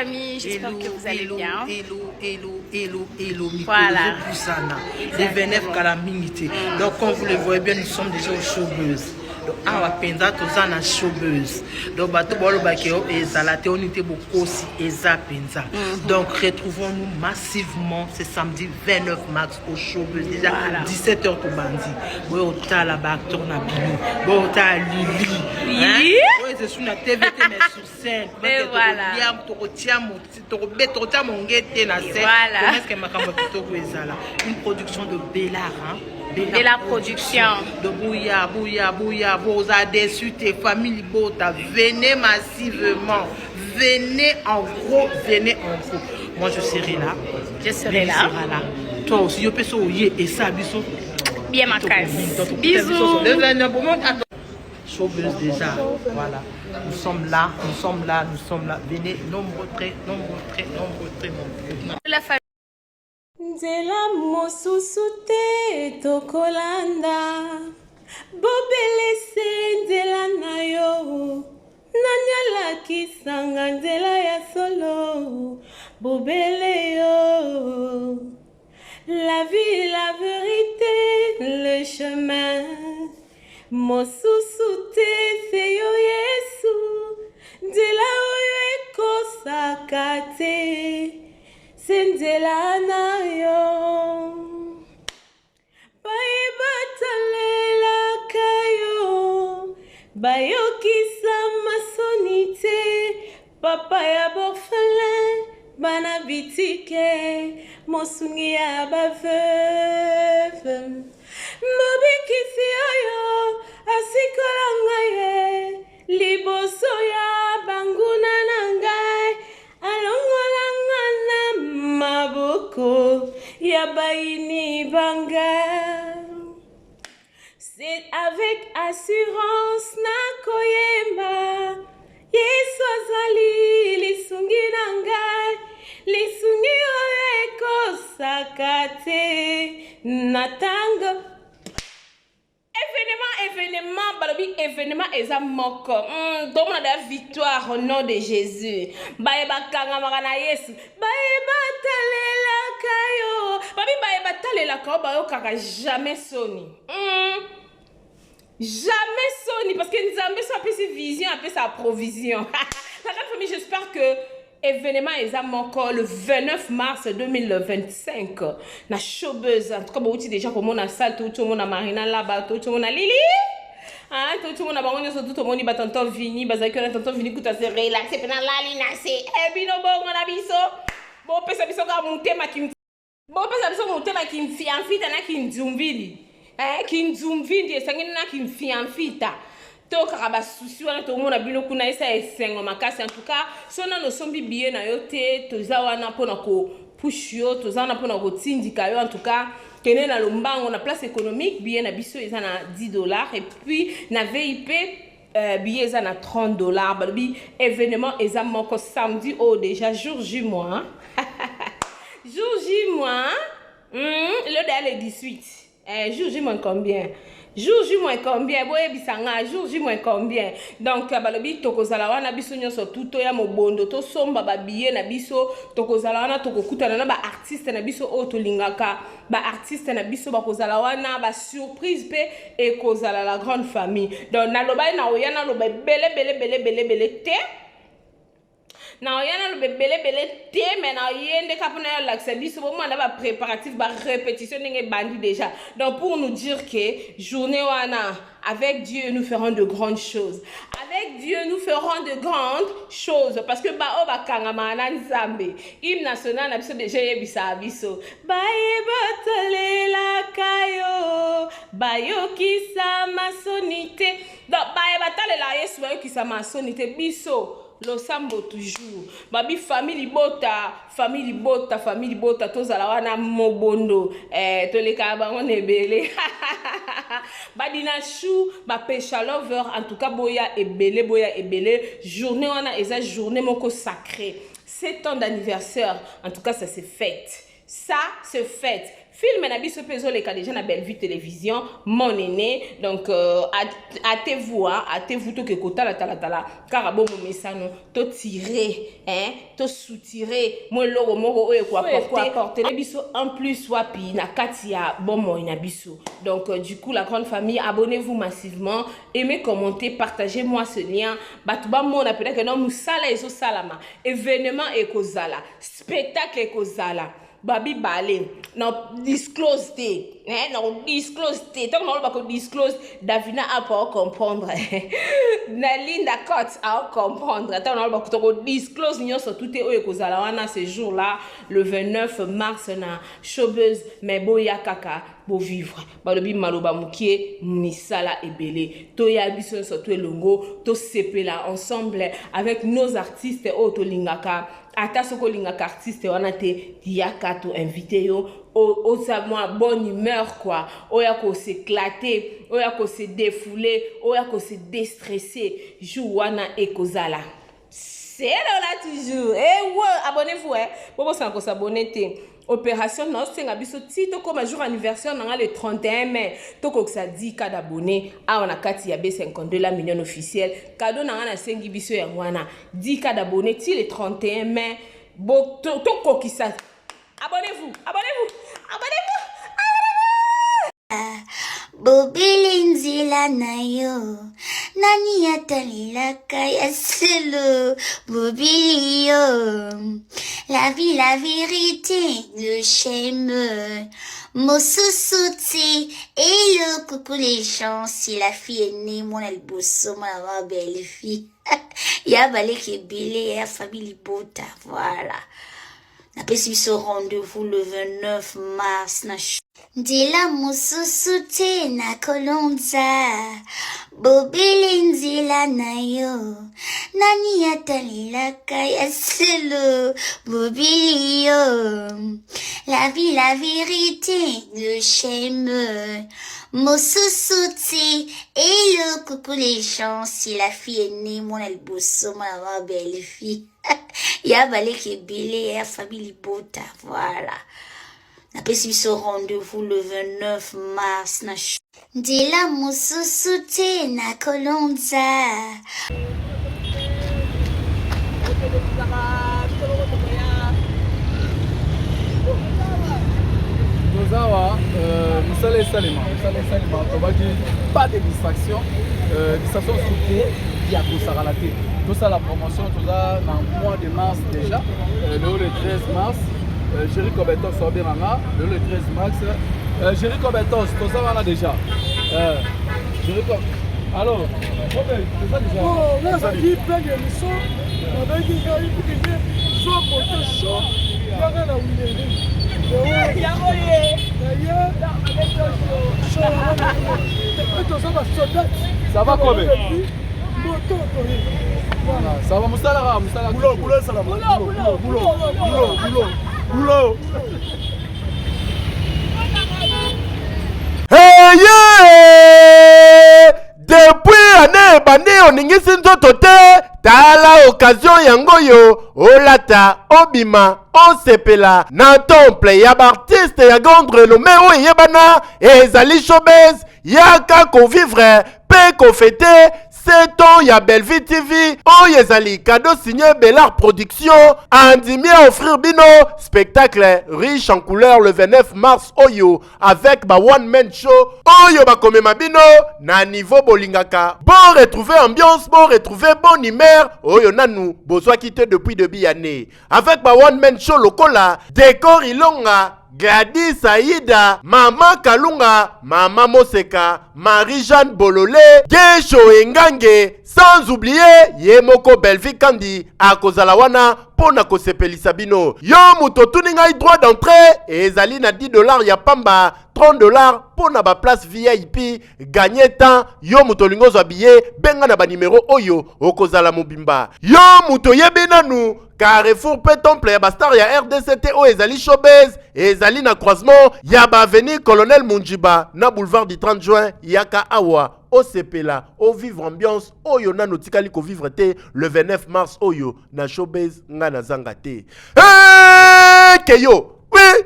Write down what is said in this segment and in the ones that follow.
Amis, j'espère que vous allez bien. Hello, Voilà. Les Vénèves Calamité. Donc, comme vous le voyez bien, nous sommes déjà aux showbuzz. Donc, on va penser tous en showbuzz. Donc, donc, retrouvons-nous massivement ce samedi 29 mars au showbuzz. Déjà, Voilà. 17h pour Bandi. Oui, au tas là-bas, acteur Nabino. Oui, au tas Lili. Lili? Oui, c'est sur la TVT, mais sur scène. Et voilà. Une production de Bélard, hein? Bélard Production. De Bouya, vous a déçu tes familles Bota. Venez massivement. Venez en gros, venez en gros. Moi, je serai là. Je serai là. Toi aussi, je peux sauyer et ça, bisous. Bien ma casse. Bisous. Showbuzz déjà, voilà. Nous sommes là. Venez, nombreux, très nombreux. La famille. Nzela mosusu te tokolanda bobelese nzela na yo nani alakisanga nzela ya solo bobele yo la vie la vérité le chemin mosusu te se yo Yesu nzela oyo ekosaka te Senzela na yo Baye batalela kayo Bayokisa masonite Papa ya borfelin Bana bitike Mosungi ya baveuve Mobikisi oyo Asikola ngaye Liboso ya banguna na ngai Alongola ngana maboko ya baini banga. C'est avec assurance na koyemba. Yesu azali lisungi na ngai. Lisungi oyo ekosaka te na tango. Événement, balobi événement eza moko. Donc on a la victoire au nom de Jésus. Baye bakanga magana Yesu. Baye batalela kayo. Babi baye batalela kayo bayo kaka jamais soni. Jamais soni parce que Nzambe soit appelé sa vision, appelé sa provision. La grande famille, j'espère que événement encore le 29 mars 2025 na showbuzz en tout cas beaucoup déjà comme on a salle tout le monde a Marina là-bas tout le monde a Lili ah tout le monde a bango tout le monde y tonton Vini bazaki na tonton Vini kuta se relaxer pendant la lina c'est bino bon na biso bon pesa biso ka mutema kim bon pesa biso mutema kim fianfita na kim nzumbili kim nzumbili esangini na kim fianfita to kaka souci wana to mona bino kuna esa esengo makasi en tout cas sona no sombi billet na yo te toza wana pona ko push yo toza wana pona ko tindika yo en tout cas kene na lombango na place économique billet na biso eza na $10 et puis na VIP billet eza na $30 balobi événement eza moko samedi oh déjà jour J mois jour J mois le délai 18 jour J moins combien jour J moins combien boye bisanga jour J moins combien donc balobi tokozala wana biso nyonso tuto ya mobondo to somba ba billet na biso tokozala wana tokokutana na ba artiste na biso o tolingaka ba artiste na biso bakozala wana ba surprise pe e kozala la grande famille donc na loba na oyana loba bele te na oyana lo bele te mais na yende kapona yo l'accès biso bon na ba préparatif ba répétition ndenge bandi déjà donc pour nous dire que journée wana avec Dieu nous ferons de grandes choses avec Dieu nous ferons de grandes choses parce que ba o ba kanga mana nzambe hymne national na biso déjà yebisa biso baye batalela kayo bayokisa masonité donc baye batalela Yesu bayokisa masonité biso lo sambo toujours babi famille bota tozala wana mobondo toleka bango nebele badina chou ba pesha lover en tout cas boya ebele journée wana eza journée moko sacrée 7 ans d'anniversaire en tout cas ça s'est fait Ça se fait. Film na biso peso les cas déjà na belle vue télévision mon aîné donc hâtez-vous tout que kota la tala car bon mesano to tirer to soutirer mo logo moko oyo quoi apporter les biso en plus wapi na katia bon mo na biso donc du coup la grande famille abonnez-vous massivement aimez commenter partagez moi ce lien batuba mo na peut-être que non musala ezo salama événement ekozala spectacle ekozala babi balé non disclose té non disclose té tant qu'on va disclose Davina a pas comprendre Nalinda Cote a comprendre tant on va disclose nion sur tout est ekozala wana ce jour là le 29 mars na showbuzz mais boya kaka bo vivre balobi maloba mukie misala ebele to ya biso sur tout longo to sepela ensemble avec nos artistes auto lingaka ata soko lingaka artiste wana te diaka to invité yo au moi bonne humeur quoi oya ko s'éclater oya ko se défouler oya ko se déstresser jouana ekozala c'est là toujours abonnez-vous pour ça s'abonner opération non senga biso ti to comme jour anniversaire na le 31 mai to ko ça 10 cas d'abonnés a on a kati ya B52 la million officiel cadeau na sengi biso ya wana 10 cas d'abonnés ti le 31 mai bo to ko ki ça abonnez-vous Bobilinzila nayo nani yatalilaka ya selo bobilio la vie la vérité le chème Mosussuti et le coucou les gens si la fille est née mon albosso ma belle fille ya balé qui belé ya famille bota voilà na pesi so rendez-vous le 29 mars na Dila mususuti na kolonza Bobilinzila nayo nani yatalilaka ya selo bobilio la vie la vérité le chème Mosussuti et le coucou les gens si la fille est née mon albosso ma belle fille ya balé qui belé ya famille bota voilà na pesi biso rendez-vous le 29 mars na Dila mususuti na kolonza Nozawa musale salima pas de distraction surtout il y a pour la tête tout ça la promotion tout ça dans le mois de mars déjà le 13 mars Jericho Betos Sobiranga, le 13 mars. Jericho Betos, tout ça voilà déjà. Jericho. Alors, c'est ça déjà. Oh, là, ça dit plein d'émissions. On a dit qu'il y a eu soit pour le show, il y a rien à oublier. Ça va combien? Ça va Moussala. Boulot. Hey yeah! Depuis année bandi oningisi nzoto te tala occasion yango yo olata obima osepela na temple ya artiste ya grande renommée o yebana ezali showbuzz yaka ko vivre pe ko fêter 7 ans ya Bellevue TV oyo ezali cadeau signé Bellard Production andimi à offrir bino spectacle riche en couleurs le 29 mars oyo avec ba one man show oyo ba komema bino na niveau bolingaka bon retrouver ambiance bon retrouver bonne humeur oyo nanu bozwa quitté depuis début année avec ba one man show lokola décor ilonga Gladys Aïda, Maman Kalunga, Maman Moseka, Marie-Jeanne Bololé, Gesho Engange, sans oublier Yemoko Bellevue Kandi, Akozalawana, Pona Kosepelisa bino. Yo muto tuninga droit d'entrée, et ezali na $10 ya pamba, $30 pona ba place VIP, gagner temps, yo muto lingozo habillé, benga na ba numéro oyo, okozala mobimba. Yo muto yebinanu, Carrefour pe temple ya bastar ya RDCT o ezali showbuzz ezali na croisement ya ba avenue Colonel Munjiba na boulevard du 30 juin yaka awa o sepela o vivre ambiance oyo na notikali ko vivre te le 29 mars oyo na showbuzz nga na zanga te. Keyo oui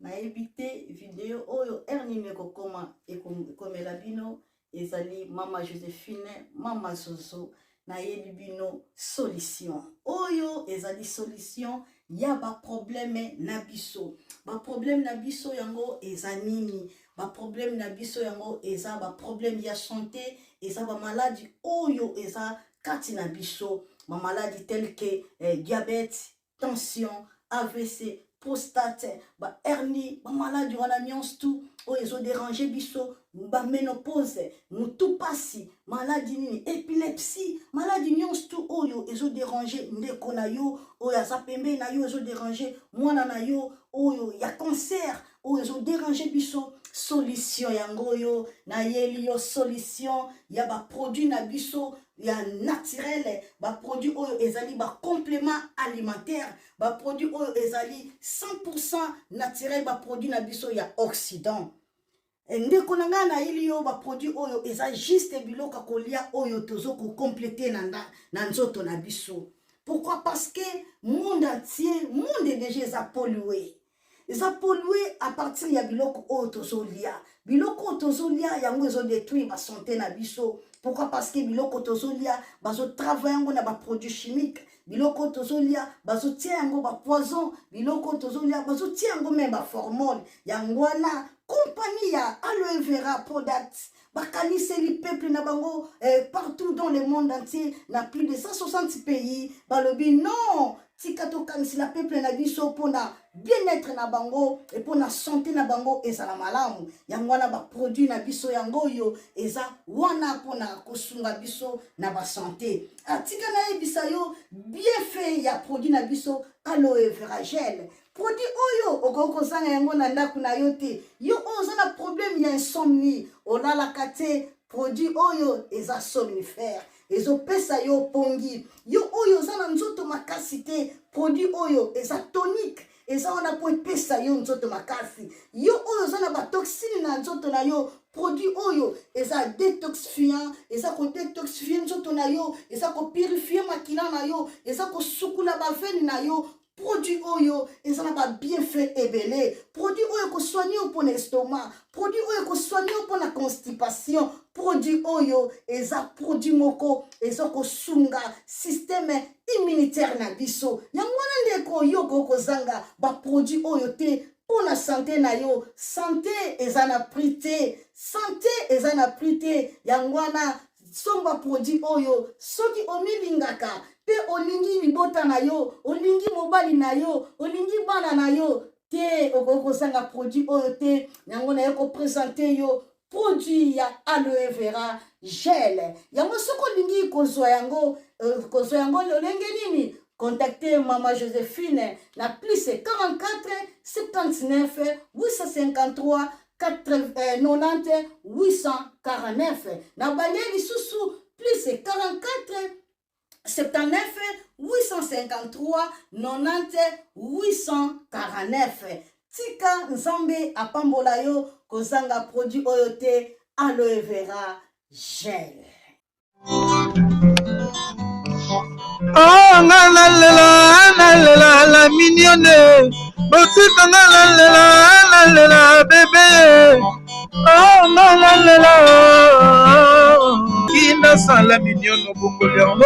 nayebi te video oyo ernine kokoma ekomela bino ezali mama Joséphine mama Zozo nayebi bino solution oyo ezali solution ya ba problème na biso yango eza nini ba problème na biso yango eza ba problème ya santé eza ba maladie oyo eza kati na biso ba maladie telle que diabète tension AVC prostate ba hernie ba maladie wana nyonso tout oyo ezo déranger biso ba ménopause mutu pasi maladie nini épilepsie maladie nyonso tout oyo ezo déranger ndeko na yo oyo aza pembe na yo ezo déranger mwana na yo oyo ya cancer oyo ezo déranger biso solution yango yo na yeli yo solution ya ba produit na biso ya naturel ba produit oyo ezali ba complément alimentaire ba produit oyo ezali 100% naturel ba produit na biso ya Occident ndeko na nga na yeli yo ba produit oyo eza juste biloko kolia oyo tozo ko compléter na nzoto na biso. Pourquoi? Parce que monde entier monde est déjà pollué. Eza pollué à partir ya biloko oyo tozolia. Biloko tozolia yango ezo détruire ba santé na biso. Pourquoi? Parce que biloko tozolia bazo travailler yango na ba produits chimiques. Biloko tozolia bazo tia yango ba poison. Biloko tozolia bazo tia yango même ba hormone. Yango wana compagnie ya aloe vera product. Bakaniseli peuple na bango partout dans le monde entier na plus de 160 pays. Balobi non. Tikato kanisi la peuple na biso pona bien-être na bango et pona santé na bango eza na malamu yango wana ba produit na biso yango yo eza wana pona kosunga biso na ba santé atika na yebisa yo bien fait ya produit na biso aloe vera gel produit oyo okoko zanga yango na ndaku na yo te yo oza na problème ya insomnie olala kate produit oyo eza somnifère ezo pesa yo pongi yo oyo za na nzoto makasi te produit oyo eza tonique eza wana po pesa yo nzoto makasi yo oyo za na ba toxine na nzoto na yo produit oyo eza détoxifiant eza ko détoxifier nzoto na yo eza ko purifier makila na yo eza ko sukula ba veine na yo produit oyo ezana ba bienfait ebele produit oyo ko soigner pour l'estomac produit oyo ko soigner pour la constipation produit oyo eza produit moko eza ko sunga système immunitaire na biso yango wana ndeko yo ko zanga ba produit oyo te pour la santé na yo santé ezana prité santé ezana prité yango wana somba produit oyo soki omilingaka pe olingi libota na yo olingi mobali na yo olingi bana na yo te okoko sanga produit oyo te yango na yoko présenter yo produit ya aloe vera gel yango soko olingi kozwa yango lolenge nini contactez Mama Joséphine na plus 44 79 853 90 849 na balieli susu plus 44 79 853 90 849 tika nzambe apambola yo kozanga produit oyo te aloe vera gel. Oh la mignonne botika la bébé oh la kina sala mignonne bokoli yango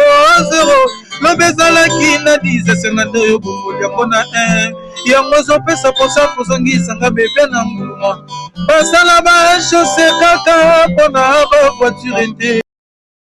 zero lobezala kina 10 50 yo bokoli yango na 1 yango zopesa posa kozongisanga bebe na mbuma basala ba chose kaka mpona ba voiture te